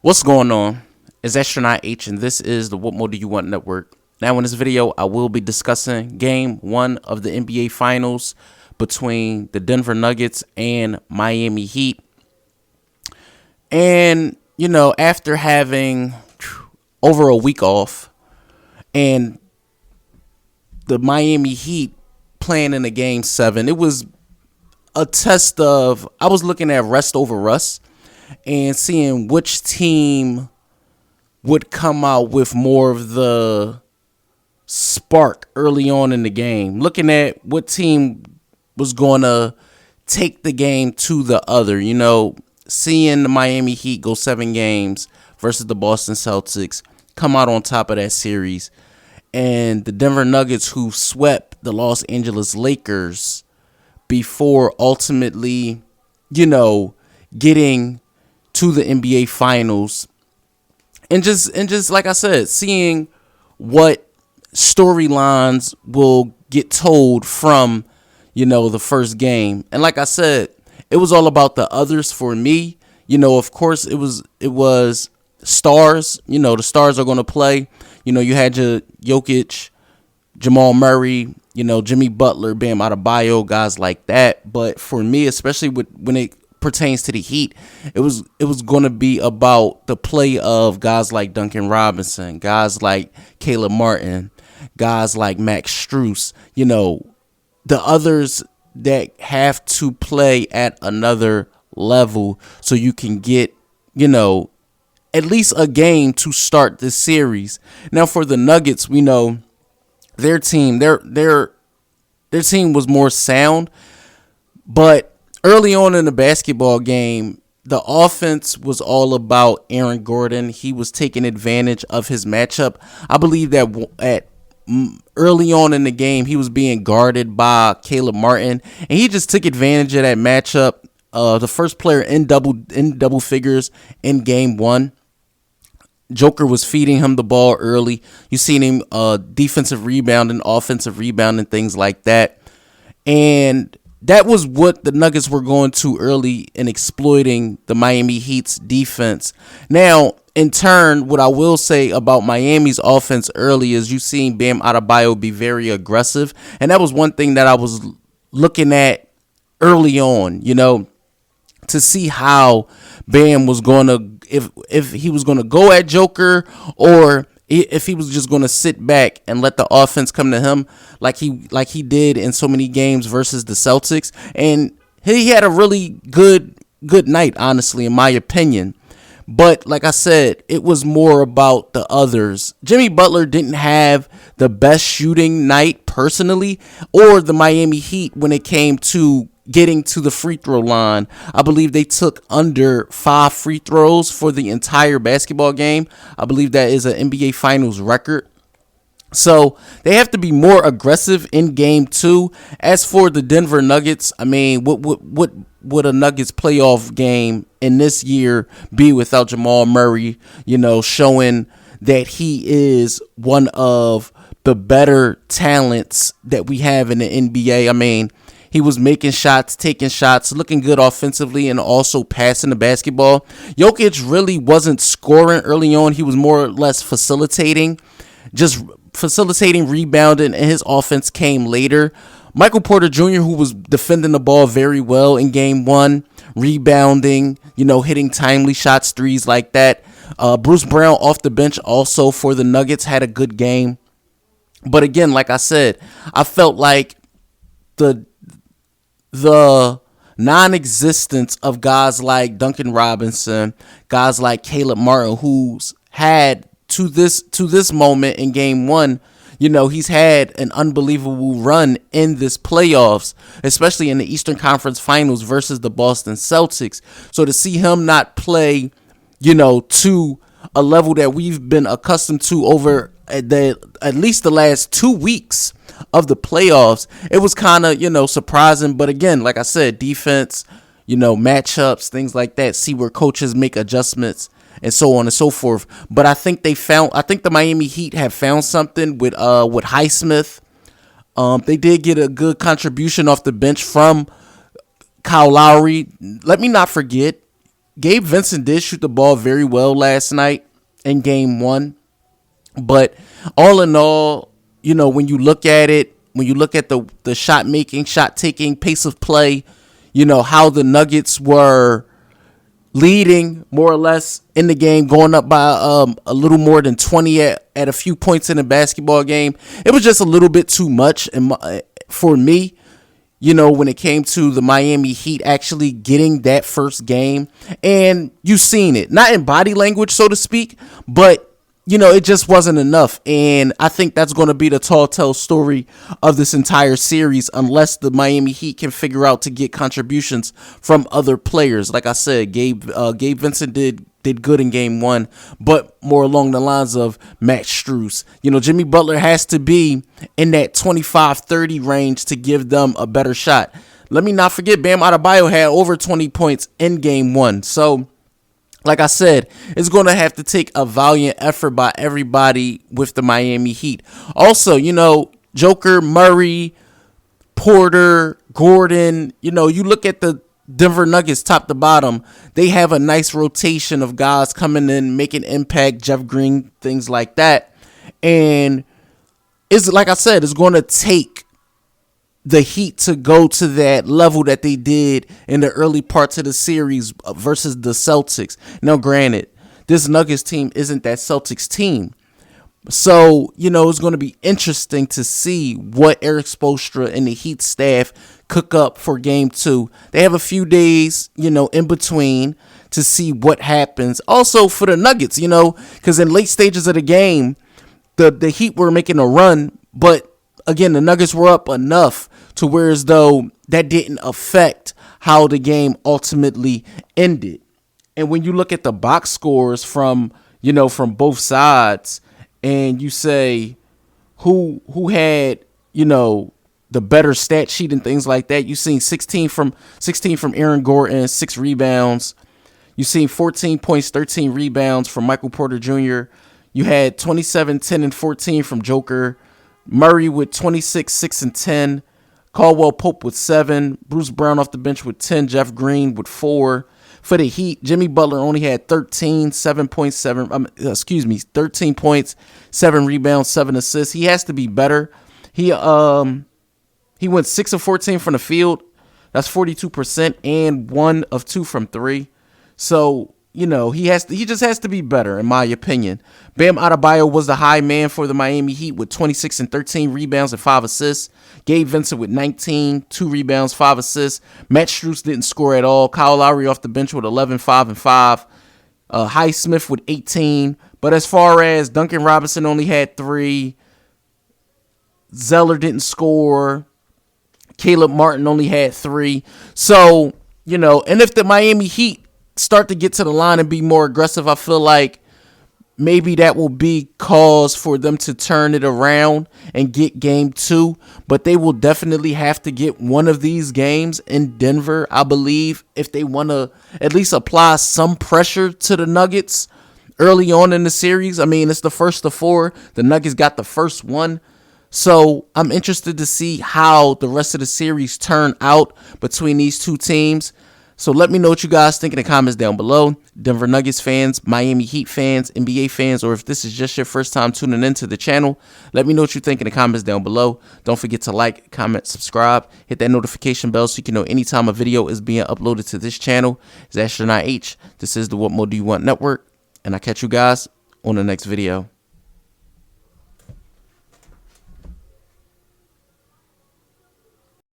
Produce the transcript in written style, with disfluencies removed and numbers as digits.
What's going on? It's Astronaut H, and this is the What More Do You Want Network. Now, in this video, I will be discussing Game 1 of the NBA Finals between the Denver Nuggets and Miami Heat. And, after having over a week off and the Miami Heat playing in a Game 7, it was a test of, I was looking at rest over rust and seeing which team would come out with more of the spark early on in the game. Looking at what team was going to take the game to the other. Seeing the Miami Heat go 7 games versus the Boston Celtics, come out on top of that series. And the Denver Nuggets, who swept the Los Angeles Lakers before ultimately, getting to the NBA Finals, and just like I said, seeing what storylines will get told from the first game. And like I said, it was all about the others for me. Of course it was stars. The stars are going to play. You had your Jokic, Jamal Murray, Jimmy Butler, Bam Adebayo, guys like that. But for me, especially when it pertains to the Heat, it was going to be about the play of guys like Duncan Robinson, guys like Caleb Martin, guys like Max Strus, the others that have to play at another level so you can get, at least a game to start the series. Now for the Nuggets, we know their team, their team was more sound, but early on in the basketball game, the offense was all about Aaron Gordon. He was taking advantage of his matchup. I believe that early on in the game, he was being guarded by Caleb Martin, and he just took advantage of that matchup. The first player in double figures in Game 1. Joker was feeding him the ball early. You seen him defensive rebounding, offensive rebounding, things like that. And that was what the Nuggets were going to early in exploiting the Miami Heat's defense. Now, in turn, what I will say about Miami's offense early is you seen Bam Adebayo be very aggressive. And that was one thing that I was looking at early on, to see how Bam was going to, if he was going to go at Joker, or if he was just going to sit back and let the offense come to him like he did in so many games versus the Celtics. And he had a really good night, honestly, in my opinion. But like I said, it was more about the others. Jimmy Butler didn't have the best shooting night personally, or the Miami Heat when it came to getting to the free throw line. I believe they took under 5 free throws for the entire basketball game. I believe that is an NBA Finals record. So they have to be more aggressive in Game 2. As for the Denver Nuggets, I mean, what would a Nuggets playoff game in this year be without Jamal Murray, showing that he is one of the better talents that we have in the NBA. I mean, he was making shots, taking shots, looking good offensively, and also passing the basketball. Jokic really wasn't scoring early on. He was more or less facilitating, rebounding, and his offense came later. Michael Porter Jr., who was defending the ball very well in Game 1, rebounding, hitting timely shots, threes like that. Bruce Brown off the bench also for the Nuggets had a good game. But again, like I said, I felt like the non-existence of guys like Duncan Robinson, guys like Caleb Martin, who's had to this moment in Game 1, he's had an unbelievable run in this playoffs, especially in the Eastern Conference Finals versus the Boston Celtics. So to see him not play, to a level that we've been accustomed to over at least the last 2 weeks of the playoffs, it was kind of, surprising. But again, like I said, defense, matchups, things like that, see where coaches make adjustments and so on and so forth. But I think the Miami Heat have found something with Highsmith. They did get a good contribution off the bench from Kyle Lowry. Let me not forget, Gabe Vincent did shoot the ball very well last night in game 1. But all in all, you know, when you look at it, when you look at the shot making, shot taking, pace of play, you know, how the Nuggets were leading more or less in the game, going up by a little more than 20 at a few points in a basketball game. It was just a little bit too much for me, you know, when it came to the Miami Heat actually getting that first game. And you've seen it, not in body language, so to speak, but you know, it just wasn't enough. And I think that's going to be the tall tale story of this entire series, unless the Miami Heat can figure out to get contributions from other players. Like I said, Gabe Vincent did good in game 1, but more along the lines of Max Strus. You know, Jimmy Butler has to be in that 25-30 range to give them a better shot. Let me not forget, Bam Adebayo had over 20 points in game 1. So, like I said, it's going to have to take a valiant effort by everybody with the Miami Heat. Also, you know, Joker, Murray, Porter, Gordon, you know, you look at the Denver Nuggets top to bottom, they have a nice rotation of guys coming in, making impact, Jeff Green, things like that. And it's like I said, it's going to take the Heat to go to that level that they did in the early parts of the series versus the Celtics. Now, granted, this Nuggets team isn't that Celtics team. So, you know, it's going to be interesting to see what Eric Spoelstra and the Heat staff cook up for game 2. They have a few days, you know, in between to see what happens. Also for the Nuggets, you know, because in late stages of the game, the Heat were making a run, but again, the Nuggets were up enough to where as though that didn't affect how the game ultimately ended. And when you look at the box scores from, you know, from both sides, and you say who had, you know, the better stat sheet and things like that, you seen 16 from Aaron Gordon, 6 rebounds. You seen 14 points, 13 rebounds from Michael Porter Jr. You had 27, 10, and 14 from Joker. Murray with 26, 6, and 10. Caldwell Pope with 7. Bruce Brown off the bench with 10. Jeff Green with 4. For the Heat, Jimmy Butler only had 13 points, 7 rebounds, 7 assists. He has to be better. He went 6 of 14 from the field. That's 42%, and 1 of 2 from 3. So, you know, he just has to be better, in my opinion. Bam Adebayo was the high man for the Miami Heat with 26 and 13 rebounds and 5 assists. Gabe Vincent with 19, 2 rebounds, 5 assists. Matt Strus didn't score at all. Kyle Lowry off the bench with 11, 5, and 5. Highsmith with 18. But as far as Duncan Robinson only had 3. Zeller didn't score. Caleb Martin only had 3. So, you know, and if the Miami Heat start to get to the line and be more aggressive, I feel like maybe that will be cause for them to turn it around and get game 2. But they will definitely have to get one of these games in Denver, I believe, if they want to at least apply some pressure to the Nuggets early on in the series. I mean, it's the first of 4. The Nuggets got the first one. So I'm interested to see how the rest of the series turn out between these two teams. So let me know what you guys think in the comments down below. Denver Nuggets fans, Miami Heat fans, NBA fans, or if this is just your first time tuning into the channel, let me know what you think in the comments down below. Don't forget to like, comment, subscribe, hit that notification bell so you can know anytime a video is being uploaded to this channel. It's Astronaut H. This is the What More Do You Want Network, and I'll catch you guys on the next video.